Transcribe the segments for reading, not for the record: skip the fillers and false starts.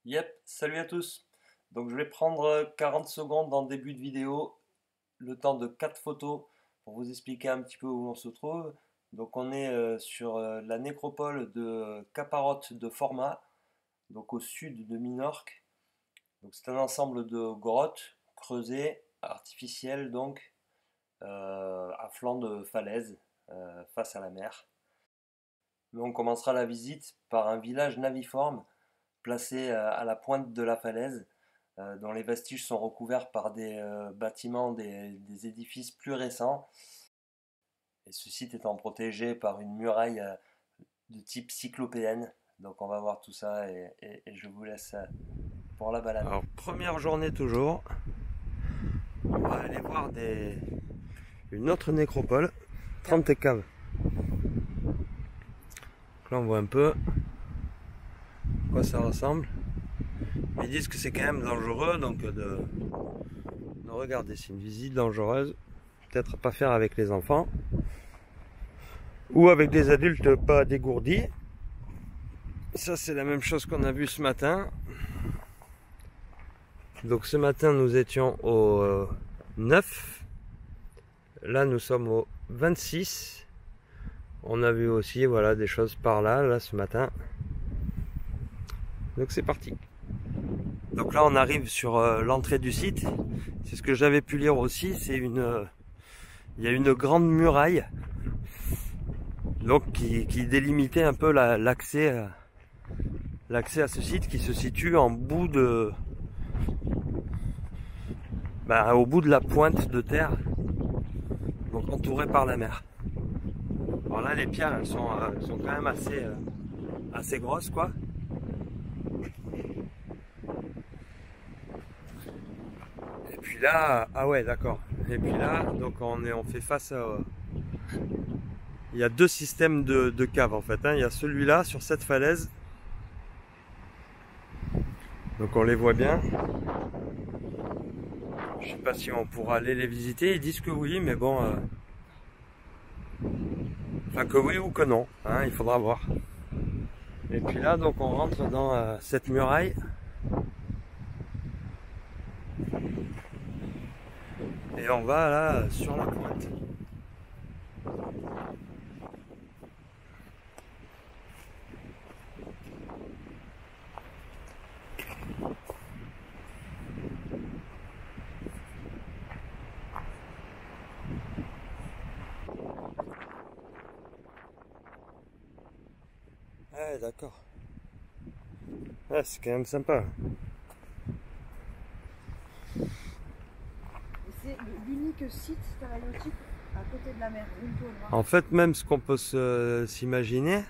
Yep, salut à tous. Donc je vais prendre 40 secondes en début de vidéo, le temps de 4 photos pour vous expliquer un petit peu où on se trouve. Donc on est sur la nécropole de Caparotte de Format, donc au sud de Minorque. Donc c'est un ensemble de grottes creusées, artificielles donc, à flanc de falaise, face à la mer. Mais on commencera la visite par un village naviforme placé à la pointe de la falaise, dont les vestiges sont recouverts par des bâtiments, des édifices plus récents. Et ce site étant protégé par une muraille de type cyclopéenne. Donc on va voir tout ça et je vous laisse pour la balade. Alors première journée toujours, on va aller voir une autre nécropole, 30 caves. Donc là on voit un peu à quoi ça ressemble. Ils disent que c'est quand même dangereux, donc de regarder, c'est une visite dangereuse, peut-être à pas faire avec les enfants ou avec des adultes pas dégourdis. Ça c'est la même chose qu'on a vu ce matin. Donc ce matin nous étions au 9, là nous sommes au 26. On a vu aussi voilà des choses par là ce matin. Donc c'est parti. Donc là on arrive sur l'entrée du site. C'est ce que j'avais pu lire aussi, il y a une grande muraille donc qui délimitait un peu l'accès à ce site qui se situe en bout au bout de la pointe de terre, donc entouré par la mer. Alors là les pierres elles sont quand même assez grosses quoi. Et puis là, ah ouais d'accord. Et puis là, donc on fait face à... Il y a deux systèmes de caves en fait. Il y a celui-là sur cette falaise. Donc on les voit bien. Je sais pas si on pourra aller les visiter. Ils disent que oui, mais bon... Enfin que oui ou que non. Il faudra voir. Et puis là, donc on rentre dans cette muraille. Et on va là sur la pointe. Ouais, d'accord. Ouais, c'est quand même sympa. C'est l'unique site stalagmitique à côté de la mer. En fait, même ce qu'on peut s'imaginer,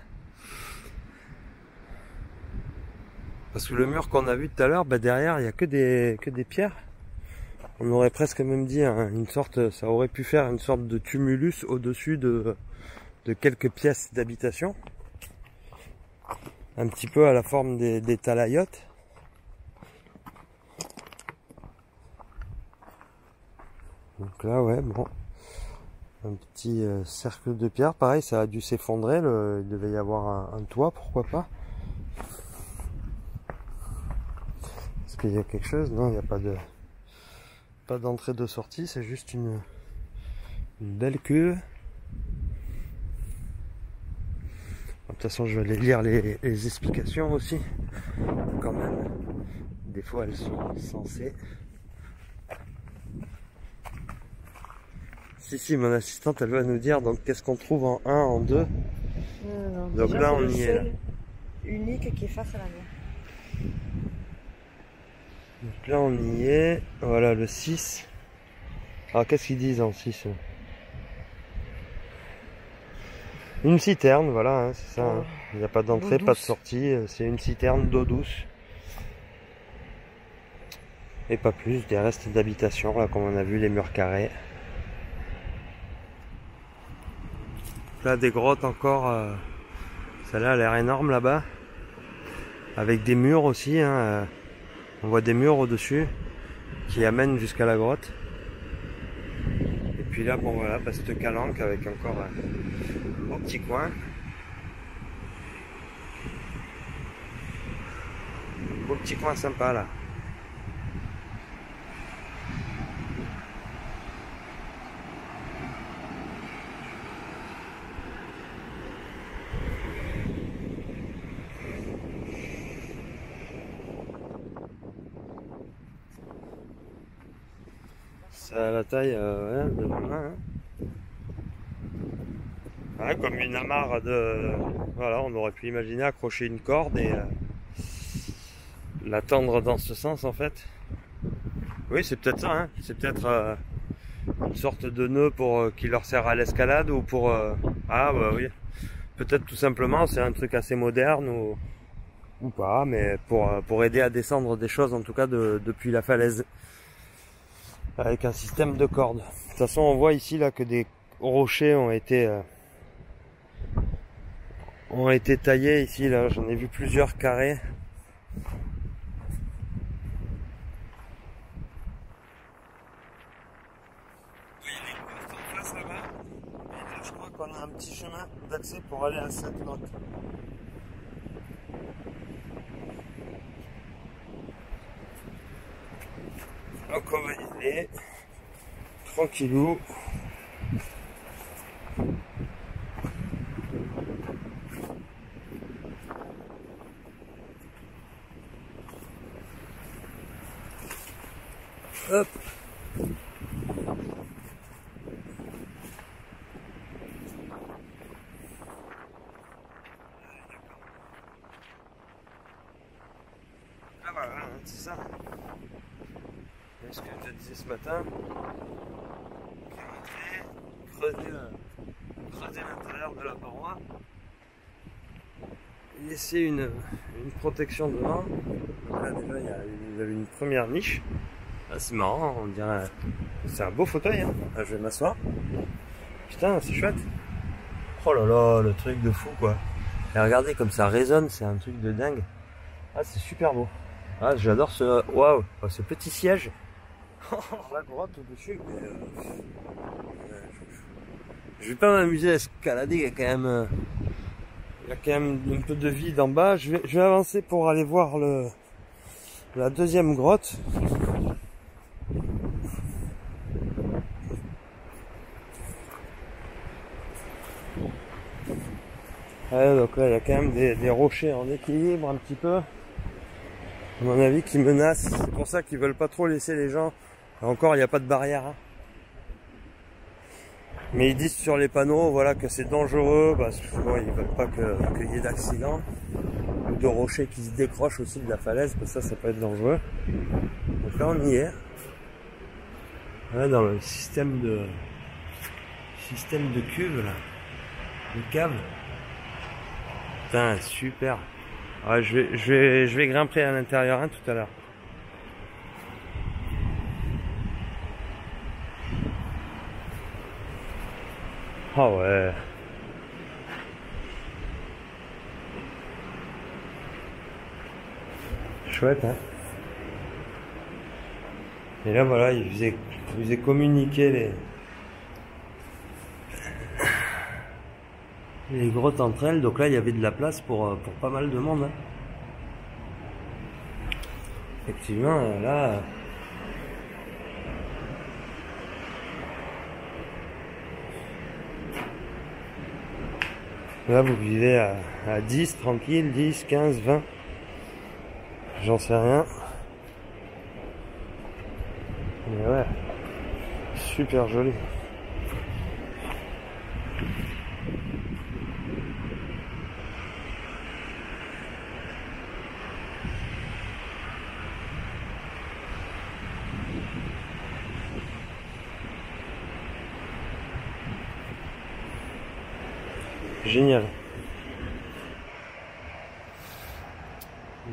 parce que le mur qu'on a vu tout à l'heure, derrière, il n'y a que des pierres. On aurait presque même dit une sorte, ça aurait pu faire une sorte de tumulus au-dessus de quelques pièces d'habitation. Un petit peu à la forme des talayotes. Donc là, ouais, bon. Un petit cercle de pierre, pareil, ça a dû s'effondrer, il devait y avoir un toit, pourquoi pas. Est-ce qu'il y a quelque chose? Non, il n'y a pas d'entrée de sortie, c'est juste une belle cuve. De toute façon, je vais aller lire les explications aussi, quand même. Des fois, elles sont censées. Si, mon assistante, elle va nous dire donc qu'est-ce qu'on trouve en 1, en 2. Non, donc déjà, là, on y est. Là. Unique qui est face à la mer. Donc là, on y est. Voilà, le 6. Alors, qu'est-ce qu'ils disent en 6? Une citerne, voilà, c'est ça. Il n'y a pas d'entrée, pas de sortie. C'est une citerne d'eau douce. Et pas plus, des restes d'habitation, là, comme on a vu, les murs carrés. Là, des grottes encore. Celle-là a l'air énorme là-bas. Avec des murs aussi. On voit des murs au-dessus qui amènent jusqu'à la grotte. Et puis là, bon voilà, cette calanque avec encore un petit coin. Beau petit coin sympa là. Ça a la taille ouais, de ma main. Hein. Ouais, comme une amarre de... Voilà, on aurait pu imaginer accrocher une corde et la tendre dans ce sens en fait. Oui, c'est peut-être ça, hein. C'est peut-être une sorte de nœud pour qui leur sert à l'escalade ou pour... Ah bah oui, peut-être tout simplement c'est un truc assez moderne ou pas, mais pour aider à descendre des choses en tout cas depuis la falaise. Avec un système de cordes. De toute façon, on voit ici là que des rochers ont été taillés ici là. J'en ai vu plusieurs carrés. Oui, il est en face là-bas. Et là, je crois qu'on a un petit chemin d'accès pour aller à cette grotte. Donc on va y aller tranquillou. Hop. Ah voilà, c'est ça. C'est ce que je te disais ce matin. Creuser l'intérieur de la paroi. Laisser une protection devant. Donc là déjà il y a une première niche. Ah, c'est marrant, on dirait. C'est un beau fauteuil, hein. Ah, je vais m'asseoir. Putain, c'est chouette. Oh là là, le truc de fou quoi. Et regardez comme ça résonne, c'est un truc de dingue. Ah, c'est super beau. Ah, j'adore ce. Waouh, ce petit siège. La grotte au-dessus. Je vais pas m'amuser à escalader, il y a quand même un peu de vide en bas. Je vais avancer pour aller voir la deuxième grotte. Ouais, donc là il y a quand même des rochers en équilibre un petit peu. À mon avis qui menacent. C'est pour ça qu'ils veulent pas trop laisser les gens. Encore il n'y a pas de barrière. Hein. Mais ils disent sur les panneaux voilà, que c'est dangereux parce que bon, ils veulent pas qu'il y ait d'accidents. Ou de rochers qui se décrochent aussi de la falaise, parce que ça peut être dangereux. Donc là on y est. Là, dans le système de cuve là. De cave. Putain, super. Ouais, je vais grimper à l'intérieur hein, tout à l'heure. Ah ouais. Chouette hein. Et là voilà, il faisait communiquer les grottes entre elles, donc là il y avait de la place pour pas mal de monde. Hein. Effectivement, là. Là vous vivez à 10, tranquille, 10, 15, 20. J'en sais rien. Mais ouais. Super joli. Génial.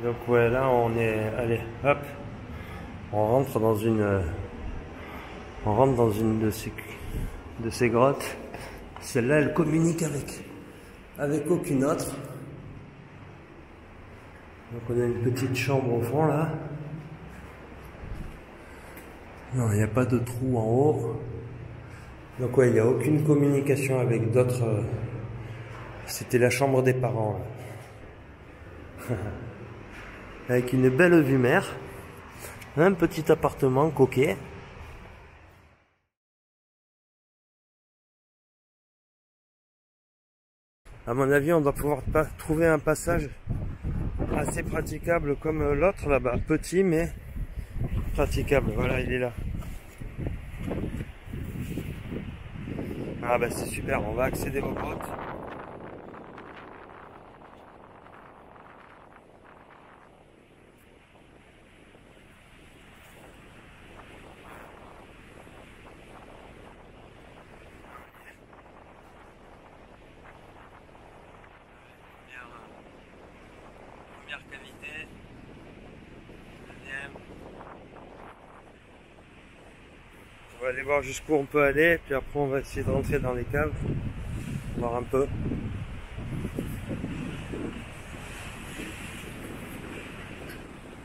Donc ouais, là on est, allez, hop, on rentre dans une de ces grottes. Celle-là, elle communique avec aucune autre. Donc on a une petite chambre au fond là. Non, il n'y a pas de trou en haut. Donc ouais, il n'y a aucune communication avec d'autres. C'était la chambre des parents là. avec une belle vue mer, un petit appartement coquet. À mon avis, on doit pouvoir trouver un passage assez praticable comme l'autre là-bas, petit mais praticable. Voilà, il est là. Ah bah c'est super, on va accéder aux grottes. Première cavité, deuxième. On va aller voir jusqu'où on peut aller, puis après on va essayer de rentrer dans les caves, voir un peu.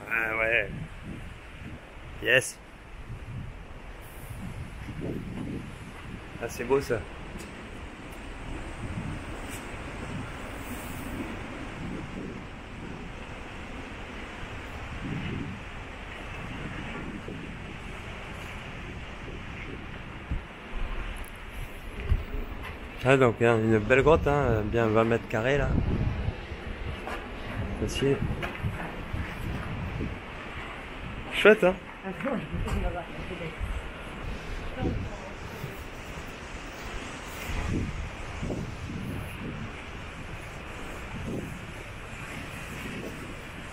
Ah ouais. Yes. Ah c'est beau ça. Ah donc une belle grotte, hein, bien 20 mètres carrés là. Facile. Chouette hein.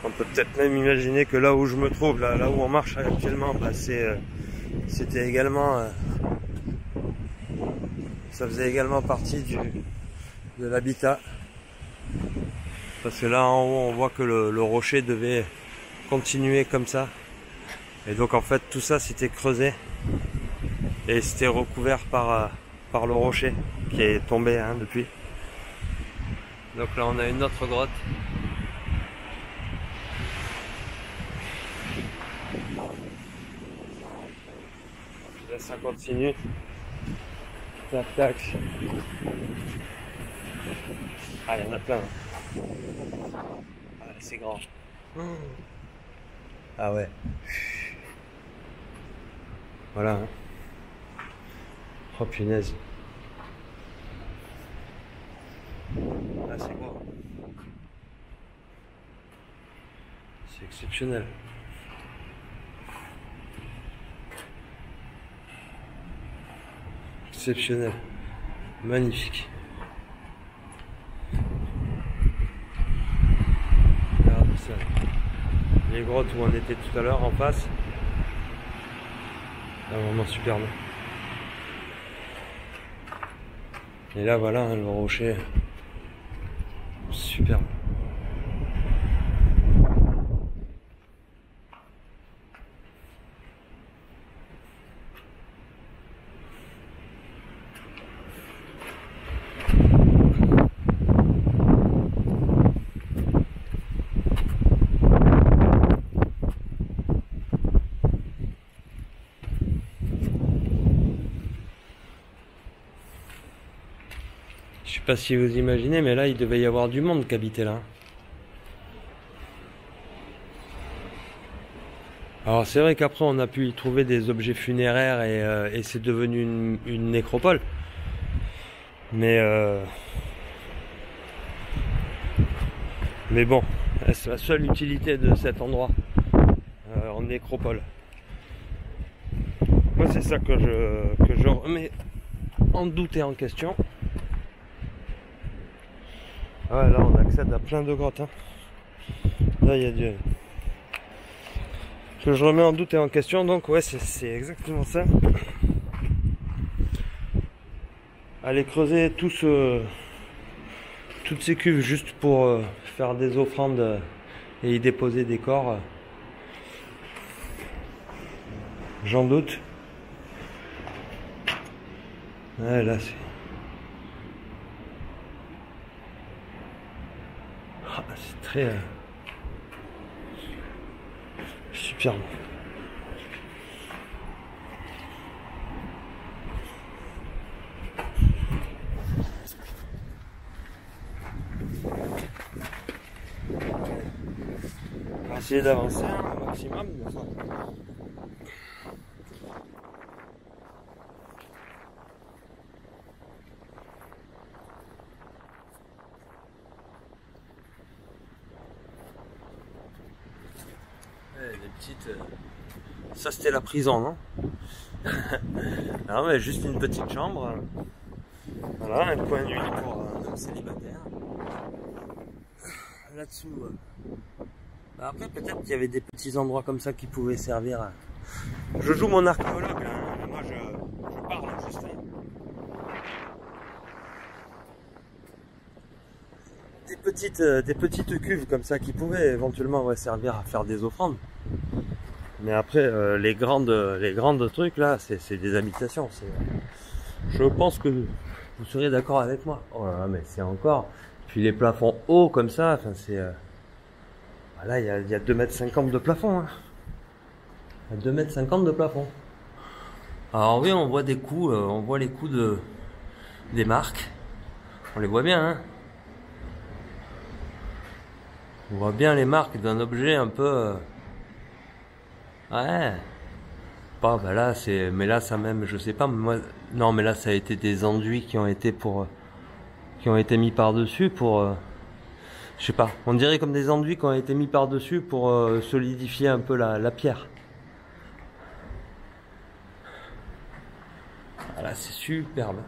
On peut peut-être même imaginer que là où je me trouve, là où on marche actuellement, bah, c'était également ça faisait également partie de l'habitat. Parce que là en haut on voit que le rocher devait continuer comme ça. Et donc en fait tout ça c'était creusé. Et c'était recouvert par le rocher qui est tombé hein, depuis. Donc là on a une autre grotte. Là ça continue. Tac tac. Ah il y en a plein. Ah c'est grand. Ah ouais. Voilà. Hein. Oh punaise. Ah c'est beau. C'est exceptionnel. Exceptionnel. Magnifique. Regarde ça. Les grottes où on était tout à l'heure en face. C'est vraiment superbe. Et là voilà hein, le rocher. Superbe. Je sais pas si vous imaginez, mais là il devait y avoir du monde qui habitait là. Alors c'est vrai qu'après on a pu y trouver des objets funéraires et c'est devenu une nécropole. Mais bon, c'est la seule utilité de cet endroit en nécropole. Moi c'est ça que je remets en doute et en question. Ah ouais, là on accède à plein de grottes. Hein. Là il y a du... que je remets en doute et en question, donc ouais c'est exactement ça. Aller creuser toutes ces cuves juste pour faire des offrandes et y déposer des corps, j'en doute. Ouais là c'est... Ah, c'est très superbe. essayer d'avancer un maximum. Des petites... Ça c'était la prison, non? Non mais juste une petite chambre. Voilà, un coin de nuit pour un homme célibataire. Là-dessous. Après peut-être qu'il y avait des petits endroits comme ça qui pouvaient servir à... Je joue mon archéologue, hein. Moi je parle juste. Des petites cuves comme ça qui pouvaient éventuellement servir à faire des offrandes. Mais après les grandes trucs là, c'est des habitations. Je pense que vous serez d'accord avec moi. Oh là là, mais c'est encore. Puis les plafonds hauts comme ça, enfin c'est. Voilà, il y a 2,50 m de plafond. Hein. 2,50 m de plafond. Alors oui, on voit des coups, on voit les coups des marques. On les voit bien, hein. On voit bien les marques d'un objet un peu. Ouais. Pas, bah là c'est. Mais là ça même, je sais pas, moi. Non mais là ça a été des enduits qui ont été mis par-dessus pour. Je sais pas, on dirait comme des enduits qui ont été mis par-dessus pour solidifier un peu la pierre. Voilà, c'est superbe.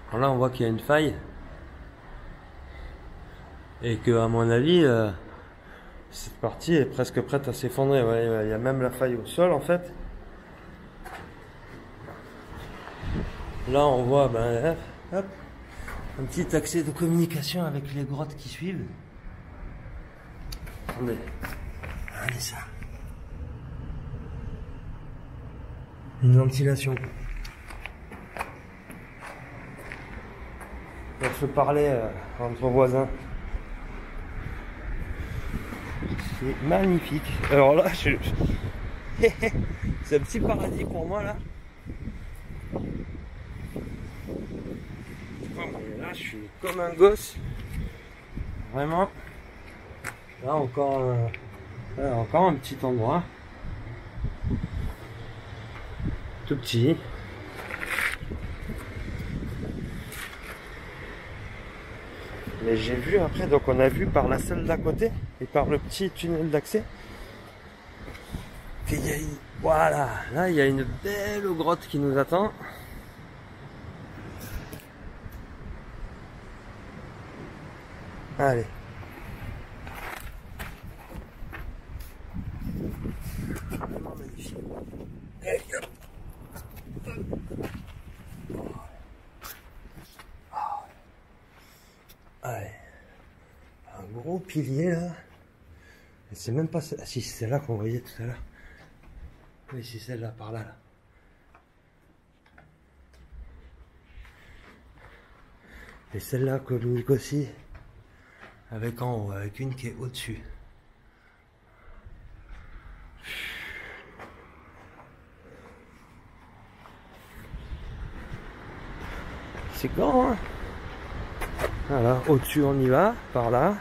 Alors là on voit qu'il y a une faille. Et que à mon avis, cette partie est presque prête à s'effondrer. Ouais, il y a même la faille au sol en fait. Là on voit hop, un petit accès de communication avec les grottes qui suivent. Attendez, regardez ça. Une ventilation. On se parlait entre voisins. C'est magnifique. Alors là, c'est un petit paradis pour moi là. Là, je suis comme un gosse. Vraiment. Là encore un petit endroit. Tout petit. Mais j'ai vu après, donc on a vu par la salle d'à côté et par le petit tunnel d'accès qu'il y a une... Voilà, là il y a une belle grotte qui nous attend. Allez. Vraiment magnifique. Allez. Un gros pilier là. Et c'est même pas celle-là. Si, c'est celle-là qu'on voyait tout à l'heure. Oui, c'est celle-là, par là, là. Et celle-là communique aussi avec en haut, avec une qui est au-dessus. C'est grand, hein? Voilà, au-dessus on y va, par là.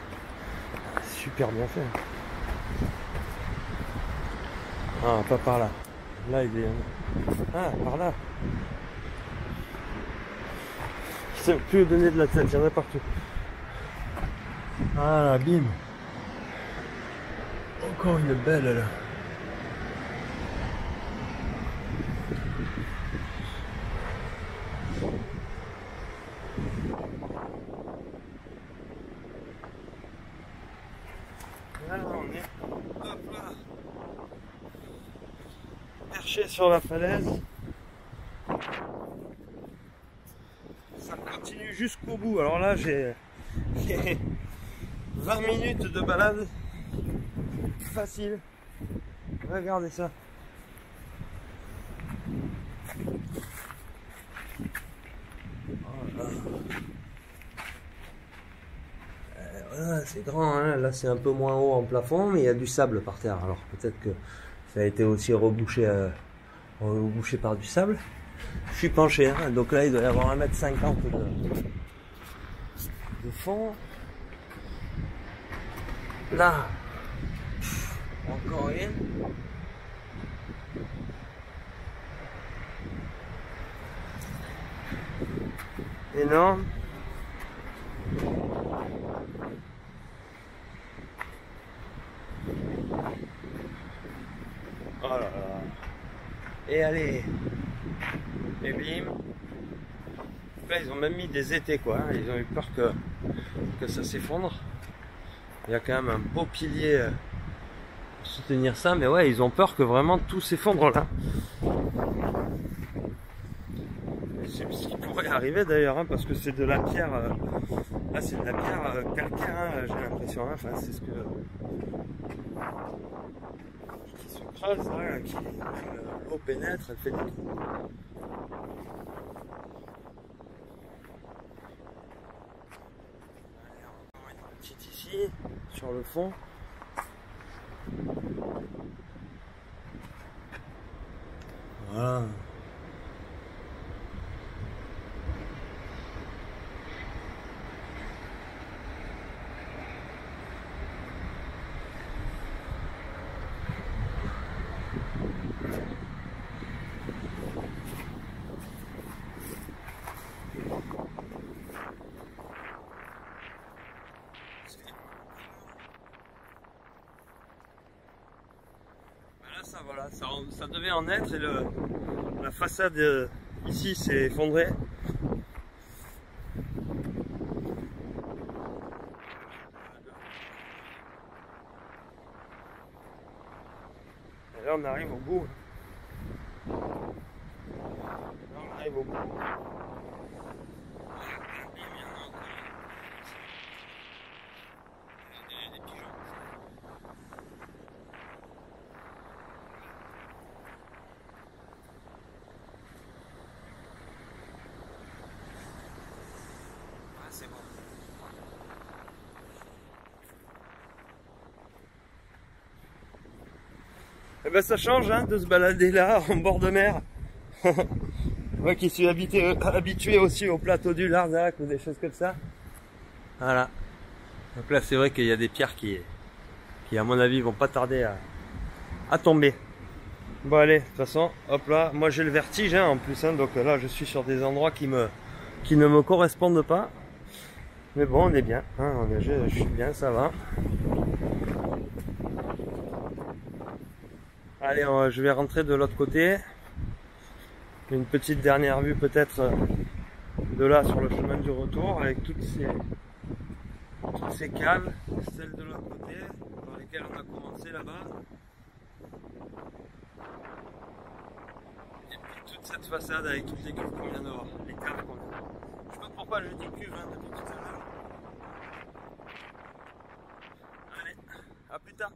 Super bien fait. Ah, pas par là. Là, il est... Ah, par là. Je sais plus où donner de la tête, il y en a partout. Ah là, bim. Encore une belle là. Là, on est hop là, perché sur la falaise. Ça continue jusqu'au bout. Alors là, j'ai 20 minutes de balade facile. Regardez ça. Voilà, c'est grand, hein. Là c'est un peu moins haut en plafond, mais il y a du sable par terre. Alors peut-être que ça a été aussi rebouché par du sable. Je suis penché, hein. Donc là il doit y avoir 1,50 m de fond. Là, encore une. Énorme. Oh là là. Et allez. Et bim. Là, ils ont même mis des étés quoi. Ils ont eu peur que ça s'effondre. Il y a quand même un beau pilier pour soutenir ça. Mais ouais, ils ont peur que vraiment tout s'effondre là. C'est ce qui pourrait arriver d'ailleurs, hein, parce que c'est de la pierre. Là, c'est de la pierre calcaire, hein, j'ai l'impression. Hein, enfin, c'est ce que. Qui se creuse, là, qui l'eau pénètre, elle fait des trous. Allez, encore une petite ici, sur le fond. Voilà. Voilà, ça devait en être et la façade ici s'est effondrée. Et là on arrive au bout. Là on arrive au bout. C'est bon. Et ben ça change hein, de se balader là en bord de mer. Moi qui suis habitué aussi au plateau du Larzac ou des choses comme ça. Voilà. Donc là c'est vrai qu'il y a des pierres qui à mon avis vont pas tarder à tomber. Bon allez, de toute façon, hop là, moi j'ai le vertige hein, en plus, hein, donc là je suis sur des endroits qui ne me correspondent pas. Mais bon, on est bien, hein, je suis bien, ça va. Allez, je vais rentrer de l'autre côté. Une petite dernière vue peut-être de là sur le chemin du retour avec toutes ces caves, celles de l'autre côté, par lesquelles on a commencé là-bas. Et puis toute cette façade avec toutes les cuves qu'on vient de voir, les caves qu'on vient de voir. Je sais pas pourquoi je dis cuve hein, depuis tout à l'heure. Allez, à plus tard.